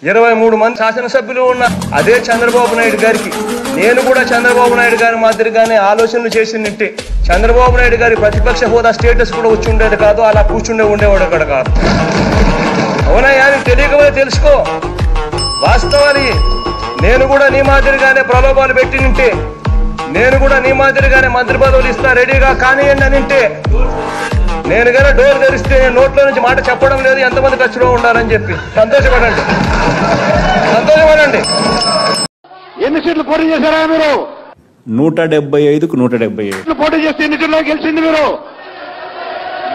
23 మంది శాసనసభ్యులు ఉన్న అదే చంద్రబాబు నాయుడు గారికి నేను కూడా చంద్రబాబు నాయుడు గారి మాదిరిగానే ఆలోచనలు చేసినట్టే చంద్రబాబు నాయుడు గారి ప్రతిపక్ష హోదా స్టేటస్ కూడా వచ్చి ఉండేది కాదు, అలా కూర్చుండే ఉండేవాడు అక్కడ కాదు. అవునయ్యా, నీకు తెలియకపోతే తెలుసుకో వాస్తవాలు. నేను కూడా నీ మాదిరిగానే ప్రలోభాలు పెట్టి నింటే, నేను కూడా నీ మాదిరిగానే మంత్రి పదవులు ఇస్తా రెడీగా కానియండి అని నింటే, నేను కనుక డోర్ తెరిస్తే నేను నోట్లో నుంచి మాట చెప్పడం లేదు ఎంతమంది ఖర్చులో ఉండాలని చెప్పి సంతోషపడండి. ఎన్ని సీట్లు పోటీ చేశారా మీరు? 175కు 175 పోటీ చేస్తే ఎన్ని సీట్లో గెలిచింది మీరు?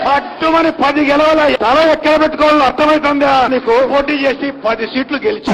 పట్టుమని 10 గెలవాల తల ఎక్కడ పెట్టుకోవాలో అర్థమవుతుందా నీకు? పోటీ చేసి 10 సీట్లు గెలిచి